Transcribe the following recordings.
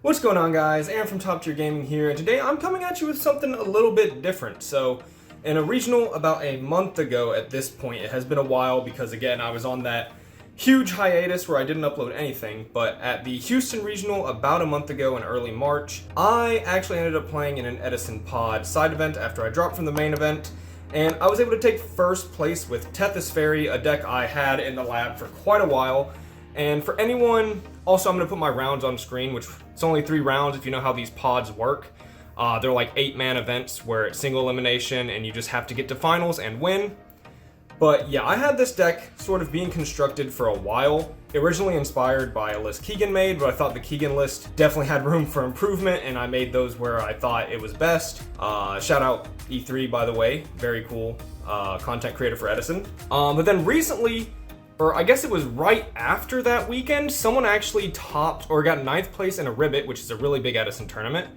What's going on, guys? Aaron from Top Tier Gaming here, and today I'm coming at you with something a little bit different. So, in a regional about a month ago at this point, it has been a while because, again, I was on that huge hiatus where I didn't upload anything, but at the Houston regional about a month ago in early March, I actually ended up playing in an Edison pod side event after I dropped from the main event, and I was able to take first place with Tethys Fairy, a deck I had in the lab for quite a while. And for anyone, also I'm going to put my rounds on screen, which it's only 3 rounds if you know how these pods work. They're like 8-man events where it's single elimination and you just have to get to finals and win. But yeah, I had this deck sort of being constructed for a while. Originally inspired by a list Keegan made, but I thought the Keegan list definitely had room for improvement, and I made those where I thought it was best. Shout out E3, by the way, very cool content creator for Edison. But then recently, or I guess it was right after that weekend, someone actually topped or got 9th place in a Ribbit, which is a really big Edison tournament.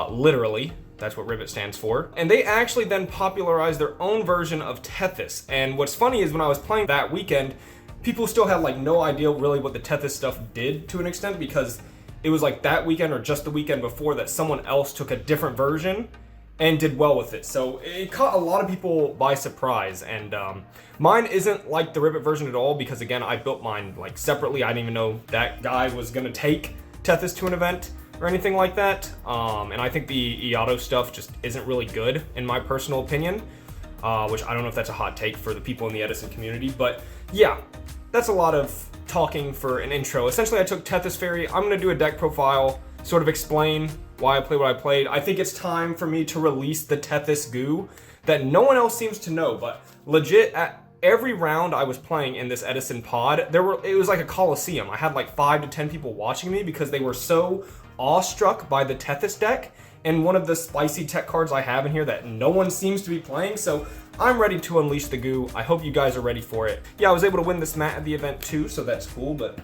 Literally, that's what Ribbit stands for. And they actually then popularized their own version of Tethys. And what's funny is when I was playing that weekend, people still had like no idea really what the Tethys stuff did to an extent, because it was like that weekend or just the weekend before that someone else took a different version and did well with it. So it caught a lot of people by surprise, and mine isn't like the Ribbit version at all, because again, I built mine like separately. I didn't even know that guy was gonna take Tethys to an event or anything like that. And I think the Iato stuff just isn't really good in my personal opinion, which I don't know if that's a hot take for the people in the Edison community, but yeah, that's a lot of talking for an intro. Essentially, I took Tethys Fairy. I'm gonna do a deck profile, sort of explain why I played what I played. I think it's time for me to release the Tethys goo that no one else seems to know, but legit at every round I was playing in this Edison pod, it was like a coliseum. I had like 5 to 10 people watching me because they were so awestruck by the Tethys deck and one of the spicy tech cards I have in here that no one seems to be playing. So I'm ready to unleash the goo. I hope you guys are ready for it. Yeah, I was able to win this mat at the event too, so that's cool, but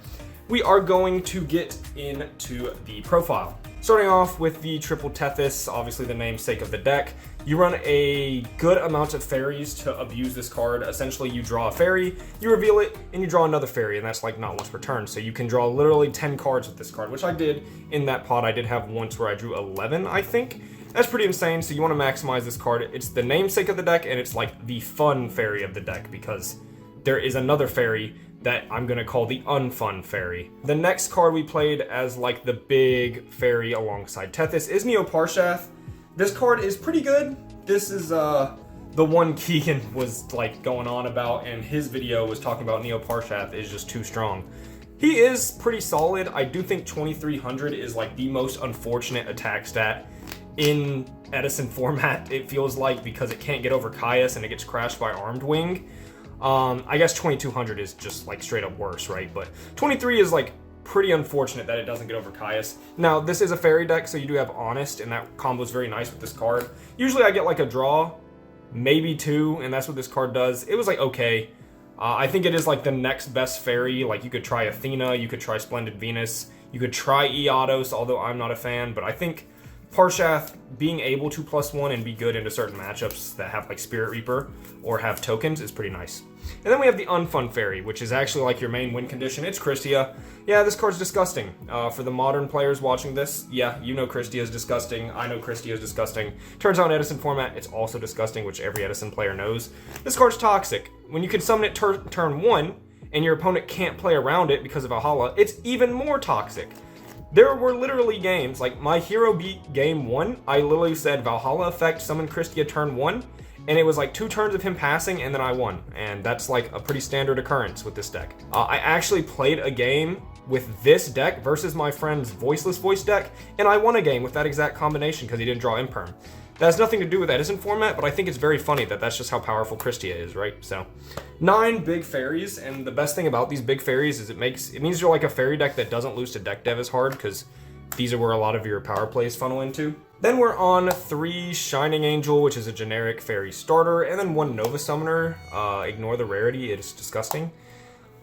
we are going to get into the profile. Starting off with the triple Tethys, obviously the namesake of the deck. You run a good amount of fairies to abuse this card. Essentially, you draw a fairy, you reveal it, and you draw another fairy, and that's like not once per turn. So you can draw literally 10 cards with this card, which I did in that pod. I did have once where I drew 11, I think. That's pretty insane, so you want to maximize this card. It's the namesake of the deck, and it's like the fun fairy of the deck, because there is another fairy that I'm gonna call the unfun fairy. The next card we played as like the big fairy alongside Tethys is Neo-Parshath. This card is pretty good. This is the one Keegan was like going on about, and his video was talking about Neo-Parshath is just too strong. He is pretty solid. I do think 2300 is like the most unfortunate attack stat in Edison format, it feels like, because it can't get over Caius and it gets crashed by Armed Wing. I guess 2200 is just like straight up worse, right? But 23 is like pretty unfortunate that it doesn't get over Caius. Now, this is a fairy deck, so you do have Honest, and that combo is very nice with this card. Usually I get like a draw, maybe 2, and that's what this card does. It was like okay. I think it is like the next best fairy. Like you could try Athena, you could try Splendid Venus, you could try Iatos, although I'm not a fan, but I think Parshath being able to +1 and be good into certain matchups that have like Spirit Reaper or have tokens is pretty nice. And then we have the Unfun Fairy, which is actually like your main win condition. It's Christia. Yeah, this card's disgusting. For the modern players watching this, yeah, you know Christia is disgusting. I know Christia is disgusting. Turns out in Edison format, it's also disgusting, which every Edison player knows. This card's toxic. When you can summon it turn 1 and your opponent can't play around it because of Valhalla, it's even more toxic. There were literally games, like my hero beat game 1, I literally said Valhalla effect, summon Christia turn 1, and it was like 2 turns of him passing and then I won. And that's like a pretty standard occurrence with this deck. I actually played a game with this deck versus my friend's Voiceless Voice deck, and I won a game with that exact combination because he didn't draw Imperm. That has nothing to do with Edison format, but I think it's very funny that that's just how powerful Christia is, right? So, 9 big fairies, and the best thing about these big fairies is it means you're like a fairy deck that doesn't lose to deck dev as hard, because these are where a lot of your power plays funnel into. Then we're on 3 Shining Angel, which is a generic fairy starter, and then 1 Nova Summoner. Ignore the rarity, it's disgusting.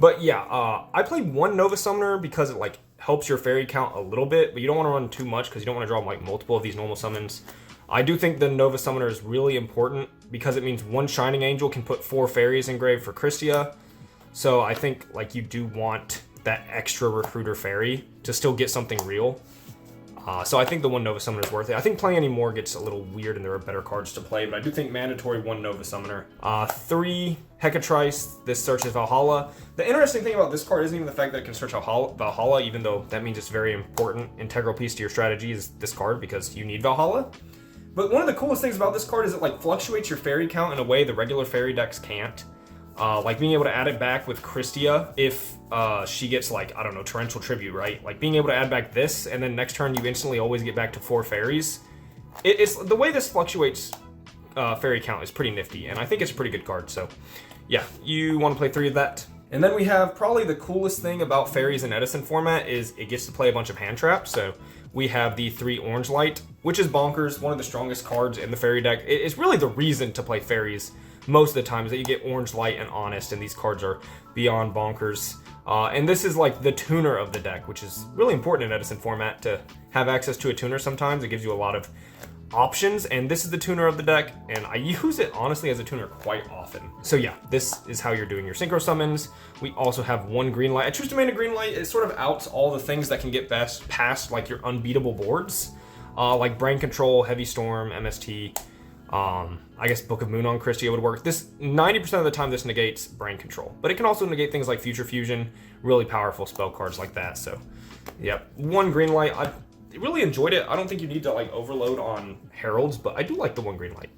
But yeah, I played 1 Nova Summoner because it like helps your fairy count a little bit, but you don't want to run too much because you don't want to draw like multiple of these normal summons. I do think the Nova Summoner is really important because it means 1 Shining Angel can put 4 fairies in grave for Christia. So I think like you do want that extra recruiter fairy to still get something real. So I think the 1 Nova Summoner is worth it. I think playing any more gets a little weird and there are better cards to play, but I do think mandatory 1 Nova Summoner. 3 Hecatrice, this searches Valhalla. The interesting thing about this card isn't even the fact that it can search Valhalla, even though that means it's very important, integral piece to your strategy is this card because you need Valhalla. But one of the coolest things about this card is it like fluctuates your fairy count in a way the regular fairy decks can't. Like being able to add it back with Christia if she gets like, I don't know, Torrential Tribute, right? Like being able to add back this and then next turn you instantly always get back to 4 fairies. It's the way this fluctuates fairy count is pretty nifty, and I think it's a pretty good card. So yeah, you want to play 3 of that. And then we have probably the coolest thing about fairies in Edison format is it gets to play a bunch of hand traps. So we have the 3 Orange Light, which is bonkers, one of the strongest cards in the fairy deck. It's really the reason to play fairies most of the time is that you get Orange Light and Honest, and these cards are beyond bonkers. And this is like the tuner of the deck, which is really important in Edison format to have access to a tuner sometimes. It gives you a lot of options, and this is the tuner of the deck, and I use it honestly as a tuner quite often. So yeah, this is how you're doing your synchro summons. We also have 1 green light. I choose to main a green light. It sort of outs all the things that can get best past like your unbeatable boards, like Brain Control, Heavy Storm, MST. I guess Book of Moon on Christia would work. This 90% of the time this negates Brain Control, but it can also negate things like Future Fusion, really powerful spell cards like that. So yep, 1 green light. I really enjoyed it. I don't think you need to like overload on Heralds, but I do like the 1 green light.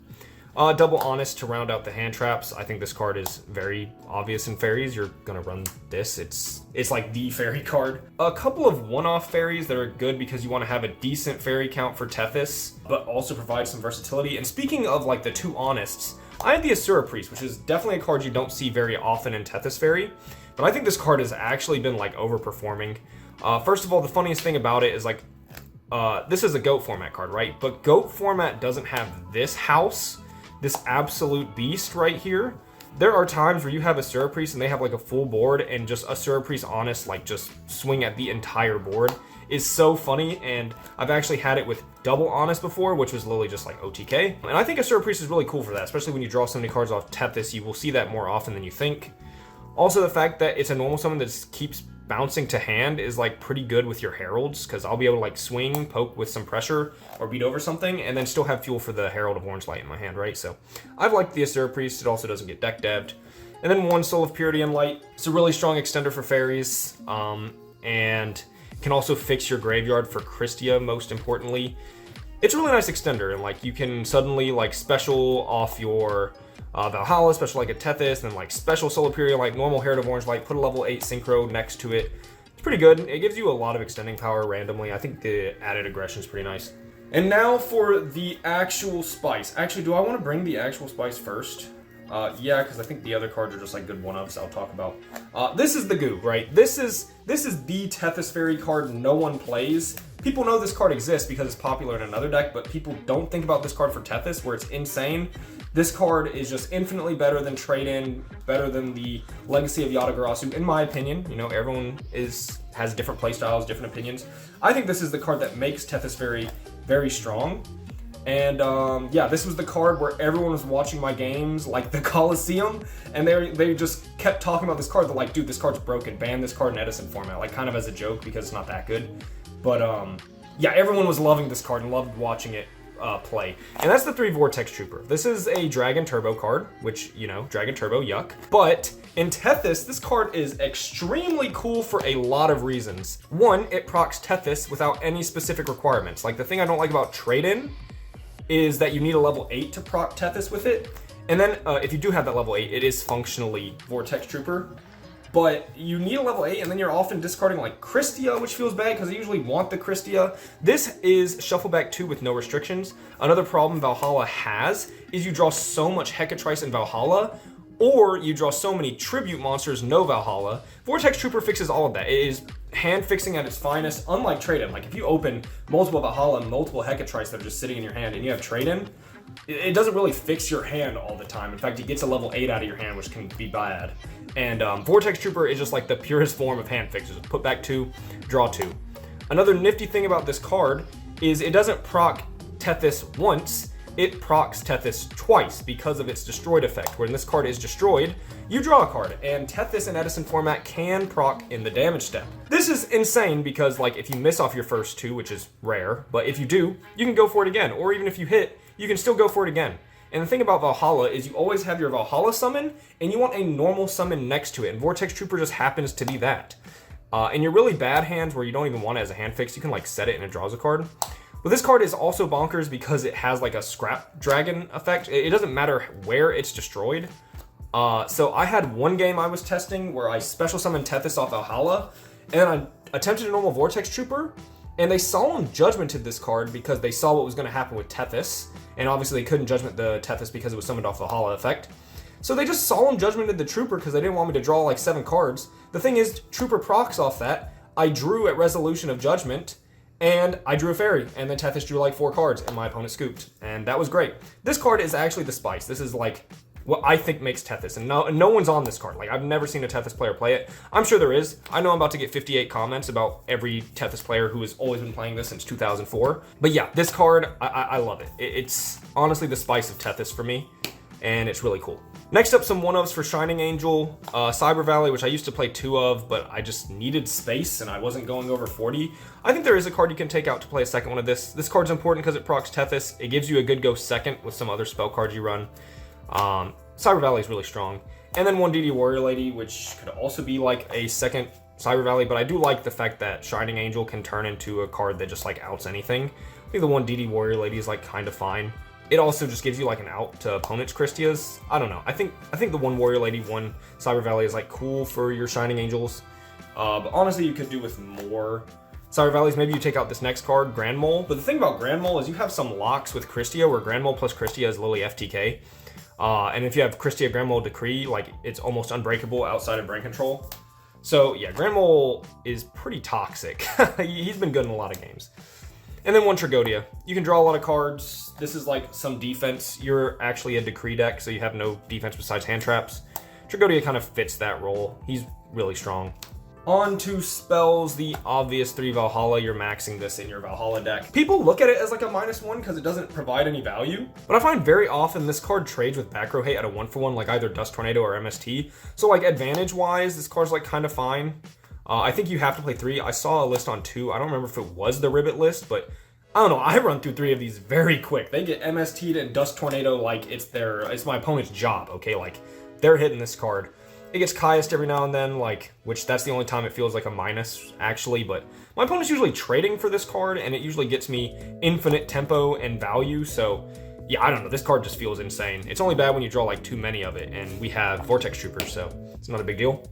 Double Honest to round out the hand traps. I think this card is very obvious in fairies. You're gonna run this. It's like the fairy card. A couple of one-off fairies that are good because you want to have a decent fairy count for Tethys, but also provide some versatility. And speaking of like the 2 Honests, I have the Asura Priest, which is definitely a card you don't see very often in Tethys Fairy, but I think this card has actually been like overperforming. First of all, the funniest thing about it is like, this is a GOAT format card, right? But GOAT format doesn't have this house, this absolute beast right here. There are times where you have Asura Priest and they have like a full board and just Asura Priest Honest like just swing at the entire board is so funny, and I've actually had it with double Honest before, which was literally just like OTK. And I think Asura Priest is really cool for that, especially when you draw so many cards off Tethys. You will see that more often than you think. Also, the fact that it's a normal summon that just keeps bouncing to hand is like pretty good with your Heralds, because I'll be able to like swing, poke with some pressure, or beat over something, and then still have fuel for the Herald of Orange Light in my hand, right? So I've liked the Asura Priest. It also doesn't get deck devved. And then 1 Soul of Purity and Light. It's a really strong extender for fairies, and can also fix your graveyard for Christia, most importantly. It's a really nice extender, and like you can suddenly like special off your Valhalla, special like a Tethys, and then like special Soul of Purity, like normal Herald of Orange Light, put a level 8 synchro next to it. It's pretty good. It gives you a lot of extending power randomly. I think the added aggression is pretty nice. And now for the actual spice. Actually, do I want to bring the actual spice first? Yeah, because I think the other cards are just like good one-ups I'll talk about. This is the goo, right? This is the Tethys Fairy card no one plays. People know this card exists because it's popular in another deck, but people don't think about this card for Tethys, where it's insane. This card is just infinitely better than Trade-In, better than the Legacy of Yatagarasu, in my opinion. You know, everyone has different playstyles, different opinions. I think this is the card that makes Tethys Fairy very strong. And yeah, this was the card where everyone was watching my games, like the Coliseum, and they just kept talking about this card. They're like, dude, this card's broken. Ban this card in Edison format, like kind of as a joke because it's not that good. But yeah, everyone was loving this card and loved watching it play. And that's the 3 Vortex Trooper. This is a Dragon Turbo card, which, you know, Dragon Turbo, yuck. But in Tethys, this card is extremely cool for a lot of reasons. 1, it procs Tethys without any specific requirements. Like the thing I don't like about Trade-In is that you need a level 8 to proc Tethys with it. And then if you do have that level 8, it is functionally Vortex Trooper. But you need a level 8, and then you're often discarding like Christia, which feels bad because I usually want the Christia. This is Shuffleback 2 with no restrictions. Another problem Valhalla has is you draw so much Hecatrice in Valhalla, or you draw so many Tribute monsters, no Valhalla. Vortex Trooper fixes all of that. It is hand fixing at its finest, unlike Trade-In. Like if you open multiple Valhalla and multiple Hecatrice that are just sitting in your hand and you have Trade-In, it doesn't really fix your hand all the time. In fact, it gets a level 8 out of your hand, which can be bad. And Vortex Trooper is just like the purest form of hand fixes. Put back 2, draw 2. Another nifty thing about this card is it doesn't proc Tethys once, it procs Tethys twice because of its destroyed effect. When this card is destroyed, you draw a card, and Tethys in Edison format can proc in the damage step. This is insane because, like, if you miss off your first two, which is rare, but if you do, you can go for it again, or even if you hit, you can still go for it again. And the thing about Valhalla is you always have your Valhalla summon, and you want a normal summon next to it, and Vortex Trooper just happens to be that. In your really bad hands where you don't even want it as a hand fix, you can like set it and it draws a card. But this card is also bonkers because it has like a scrap dragon effect. It doesn't matter where it's destroyed. So I had one game I was testing where I special summoned Tethys off Valhalla, and then I attempted a normal Vortex Trooper, and they Solemn Judgmented this card because they saw what was going to happen with Tethys, and obviously they couldn't Judgment the Tethys because it was summoned off Valhalla effect. So they just Solemn Judgmented the Trooper because they didn't want me to draw like 7 cards. The thing is, Trooper procs off that. I drew at Resolution of Judgment, and I drew a fairy, and then Tethys drew like 4 cards, and my opponent scooped, and that was great. This card is actually the spice. This is like what I think makes Tethys, and no one's on this card. Like, I've never seen a Tethys player play it. I'm sure there is. I know I'm about to get 58 comments about every Tethys player who has always been playing this since 2004. But yeah, this card, I love it. It's honestly the spice of Tethys for me, and it's really cool. Next up, some one-ofs for Shining Angel, Cyber Valley, which I used to play 2 of, but I just needed space and I wasn't going over 40. I think there is a card you can take out to play a second one of this. This card's important because it procs Tethys. It gives you a good go second with some other spell cards you run. Cyber Valley is really strong. And then 1DD Warrior Lady, which could also be like a second Cyber Valley, but I do like the fact that Shining Angel can turn into a card that just like outs anything. I think the 1DD Warrior Lady is like kind of fine. It also just gives you like an out to opponent's Christias. I don't know. I think the 1 Warrior Lady, 1 Cyber Valley is like cool for your Shining Angels. But honestly, you could do with more Cyber Valleys. Maybe you take out this next card, Grand Mole. But the thing about Grand Mole is you have some locks with Christia where Grand Mole plus Christia is literally FTK. And if you have Christia Grand Mole Decree, like it's almost unbreakable outside of brain control. So yeah, Grand Mole is pretty toxic. He's been good in a lot of games. And then 1 Tragodia. You can draw a lot of cards. This is like some defense. You're actually a Decree deck, so you have no defense besides hand traps. Tragodia kind of fits that role. He's really strong. On to spells, the obvious 3 Valhalla. You're maxing this in your Valhalla deck. People look at it as like a -1 because it doesn't provide any value. But I find very often this card trades with backrow hate at a 1-for-1, like either Dust Tornado or MST. So like advantage-wise, this card's like kind of fine. I think you have to play 3. I saw a list on 2. I don't remember if it was the Ribbit list, but I don't know. I run through 3 of these very quick. They get MST'd and Dust Tornado like it's my opponent's job, okay? Like, they're hitting this card. It gets Caiused every now and then, like, which that's the only time it feels like a minus, actually, but my opponent's usually trading for this card, and it usually gets me infinite tempo and value, so yeah, I don't know. This card just feels insane. It's only bad when you draw like too many of it, and we have Vortex Troopers, so it's not a big deal.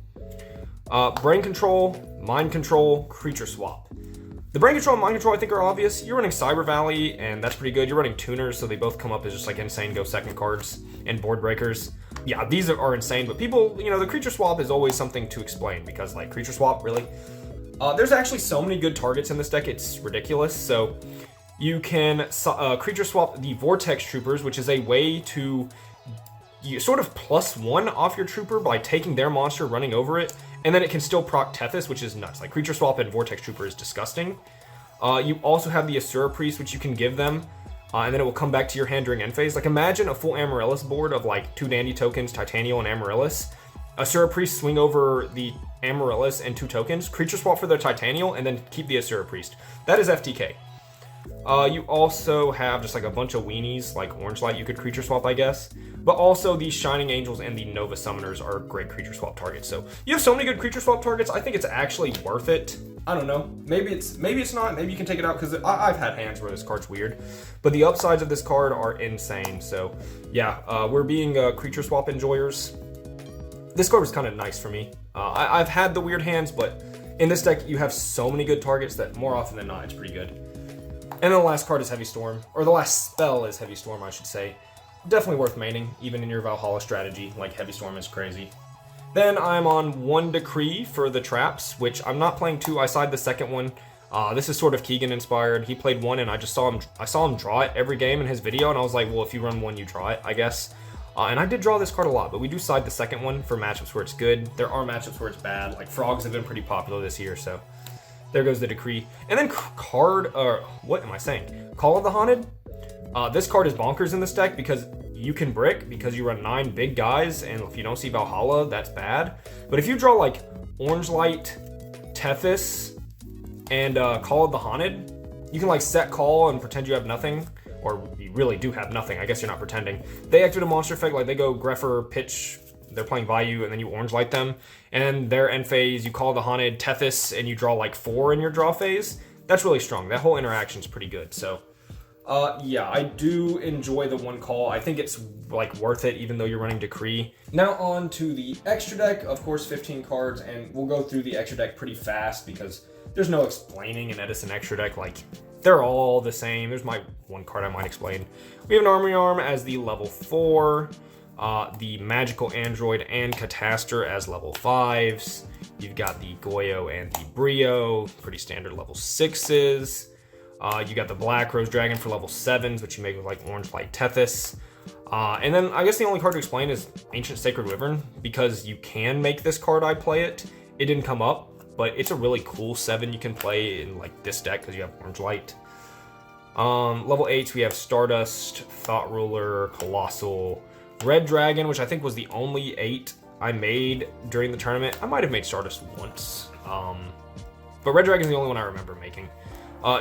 Brain Control, Mind Control, Creature Swap. The Brain Control and Mind Control I think are obvious. You're running Cyber Valley, and that's pretty good. You're running Tuners, so they both come up as just like insane go second cards and board breakers. Yeah, these are insane, but people, you know, the Creature Swap is always something to explain because like Creature Swap, really? There's actually so many good targets in this deck, it's ridiculous. So you can Creature Swap the Vortex Troopers, which is a way to you sort of +1 off your trooper by taking their monster, running over it, and then it can still proc Tethys, which is nuts. Like, Creature Swap and Vortex Trooper is disgusting. You also have the Asura Priest, which you can give them, and then it will come back to your hand during end phase. Like, imagine a full Amaryllis board of, like, 2 Dandy tokens, Titanial, and Amaryllis. Asura Priest swing over the Amaryllis and 2 tokens, Creature Swap for their Titanial, and then keep the Asura Priest. That is FTK. You also have just like a bunch of weenies, like Orange Light you could Creature Swap, I guess. But also the Shining Angels and the Nova Summoners are great Creature Swap targets. So you have so many good Creature Swap targets, I think it's actually worth it. I don't know. Maybe it's not. Maybe you can take it out because I've had hands where this card's weird. But the upsides of this card are insane. So yeah, we're being Creature Swap enjoyers. This card was kind of nice for me. I've had the weird hands, but in this deck you have so many good targets that more often than not it's pretty good. And then the last card is Heavy Storm, or the last spell is Heavy Storm, I should say. Definitely worth maining, even in your Valhalla strategy, like Heavy Storm is crazy. Then I'm on 1 Decree for the traps, which I'm not playing 2, I side the second one. This is sort of Keegan inspired. He played 1 and I saw him draw it every game in his video, and I was like, well, if you run 1, you draw it, I guess. And I did draw this card a lot, but we do side the second one for matchups where it's good. There are matchups where it's bad, like Frogs have been pretty popular this year, so there goes the Decree. And then what am I saying? Call of the Haunted. This card is bonkers in this deck because you can brick because you run 9 big guys, and if you don't see Valhalla, that's bad. But if you draw like Orange Light, Tethys, and Call of the Haunted, you can like set call and pretend you have nothing, or you really do have nothing. I guess you're not pretending. They activate a monster effect, like they go Greffer, pitch, they're playing Vayu, and then you Orange Light them. And their end phase, you Call of the Haunted, Tethys, and you draw like 4 in your draw phase. That's really strong. That whole interaction is pretty good. So, yeah, I do enjoy the 1 call. I think it's like worth it, even though you're running Decree. Now on to the extra deck. Of course, 15 cards, and we'll go through the extra deck pretty fast because there's no explaining an Edison extra deck. Like, they're all the same. There's my 1 card I might explain. We have an Armory Arm as the level 4, the Magical Android and Catastor as level 5s. You've got the Goyo and the Brio, pretty standard level 6s. You got the Black Rose Dragon for level 7s, which you make with like Orange Light Tethys. And then I guess the only card to explain is Ancient Sacred Wyvern, because you can make this card, I play it. It didn't come up, but it's a really cool 7 you can play in like this deck because you have Orange Light. Level 8s, we have Stardust, Thought Ruler, Colossal, Red Dragon, which I think was the only 8 I made during the tournament. I might have made Stardust once, but Red Dragon is the only one I remember making.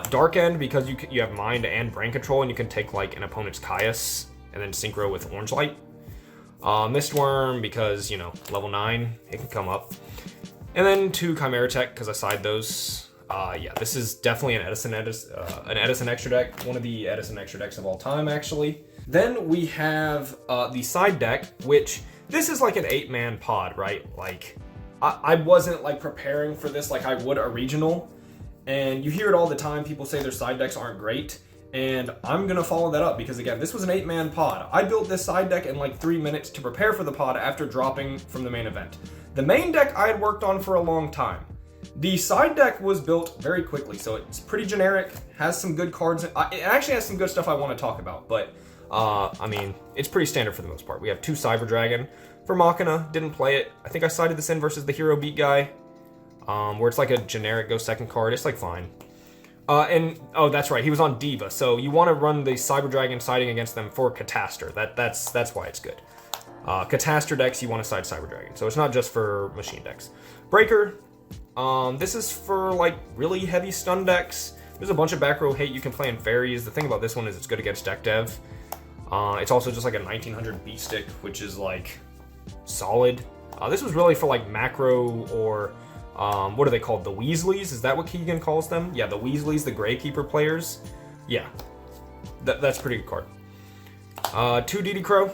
Dark End, because you have Mind and Brain Control, and you can take like an opponent's Caius and then synchro with Orange Light. Mistworm, because, you know, level 9, it can come up. And then 2 Chimera Tech, because I side those. Yeah, this is definitely an Edison extra deck. One of the Edison extra decks of all time, actually. Then we have the side deck, which this is like an 8-man pod, right? Like, I wasn't like preparing for this like I would a regional. And you hear it all the time. People say their side decks aren't great. And I'm going to follow that up because, again, this was an 8-man pod. I built this side deck in like 3 minutes to prepare for the pod after dropping from the main event. The main deck I had worked on for a long time. The side deck was built very quickly, so it's pretty generic, has some good cards. It actually has some good stuff I want to talk about, but, I mean, it's pretty standard for the most part. We have 2 Cyber Dragon. For Machina, didn't play it. I think I sided this in versus the Hero Beat guy, where it's like a generic go second card. It's like fine. And, oh, that's right, he was on Diva, so you want to run the Cyber Dragon siding against them for Catastor. That's why it's good. Catastor decks, you want to side Cyber Dragon, so it's not just for machine decks. Breaker, this is for, like, really heavy stun decks. There's a bunch of back row hate you can play in Fairies. The thing about this one is it's good against deck dev. It's also just like a 1900 beat stick, which is, like, solid. This was really for, like, macro or... what are they called? The Weasleys? Is that what Keegan calls them? Yeah, the Weasleys, the Greykeeper players. Yeah, that's a pretty good card. 2 DD Crow.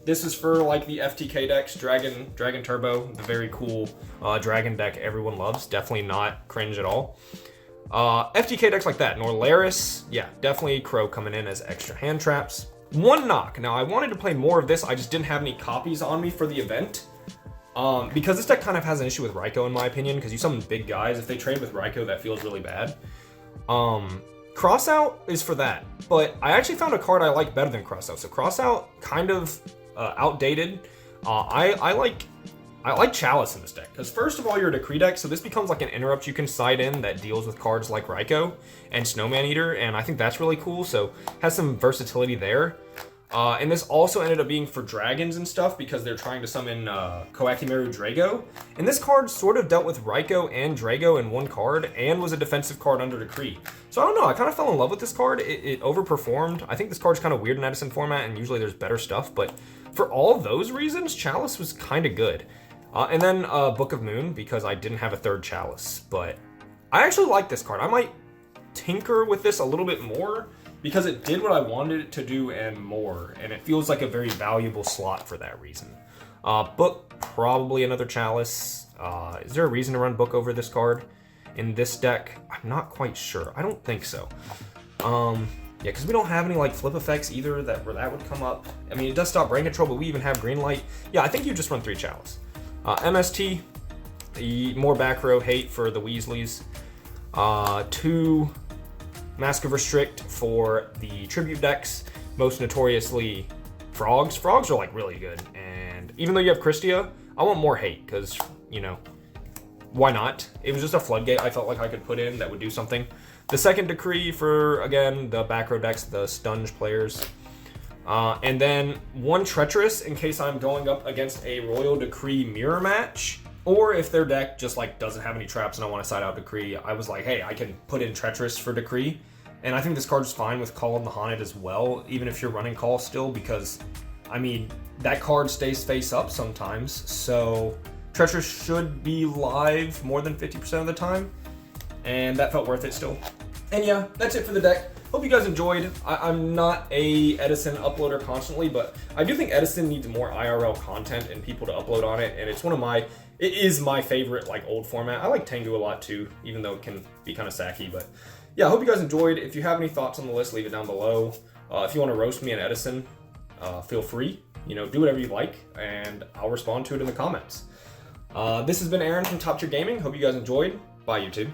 This is for like the FTK decks, Dragon Turbo, the very cool dragon deck everyone loves. Definitely not cringe at all. FTK decks like that. Norlaris, yeah, definitely Crow coming in as extra hand traps. 1 knock. Now I wanted to play more of this. I just didn't have any copies on me for the event. Because this deck kind of has an issue with Raikou in my opinion, because you summon big guys. If they trade with Raikou, that feels really bad. Crossout is for that, but I actually found a card I like better than Crossout. So Crossout, kind of outdated. I like Chalice in this deck, because first of all, you're a Decree deck, so this becomes like an interrupt you can side in that deals with cards like Raikou and Snowman Eater, and I think that's really cool, so has some versatility there. And this also ended up being for dragons and stuff because they're trying to summon Koakimeru Drago. And this card sort of dealt with Raikou and Drago in 1 card and was a defensive card under Decree. So I don't know, I kind of fell in love with this card. It overperformed. I think this card's kind of weird in Edison format and usually there's better stuff, but for all those reasons, Chalice was kind of good. And then Book of Moon because I didn't have a 3rd Chalice, but I actually like this card. I might tinker with this a little bit more, because it did what I wanted it to do and more, and it feels like a very valuable slot for that reason. Book, probably another Chalice. Is there a reason to run Book over this card in this deck? I'm not quite sure. I don't think so. Yeah, because we don't have any like flip effects either where that would come up. I mean, it does stop brain control, but we even have green light. Yeah, I think you just run 3 Chalice. MST, the more back row hate for the Weasleys. 2 Mask of Restrict for the tribute decks, most notoriously Frogs. Frogs are like really good, and even though you have Christia, I want more hate because, you know, why not? It was just a floodgate I felt like I could put in that would do something. The second decree for, again, the back row decks, the Stunge players. And then one Treacherous in case I'm going up against a Royal Decree mirror match. Or if their deck just like doesn't have any traps and I want to side out Decree, I was like, hey, I can put in Treacherous for Decree. And I think this card's fine with Call of the Haunted as well, even if you're running Call still, because, I mean, that card stays face up sometimes. So Treacherous should be live more than 50% of the time. And that felt worth it still. And yeah, that's it for the deck. Hope you guys enjoyed. I'm not a Edison uploader constantly, but I do think Edison needs more IRL content and people to upload on it. And it is my favorite like old format. I like Tengu a lot too, even though it can be kind of sacky. But yeah, I hope you guys enjoyed. If you have any thoughts on the list, leave it down below. If you want to roast me in Edison, feel free. Do whatever you like, and I'll respond to it in the comments. This has been Aaron from Top Tier Gaming. Hope you guys enjoyed. Bye, YouTube.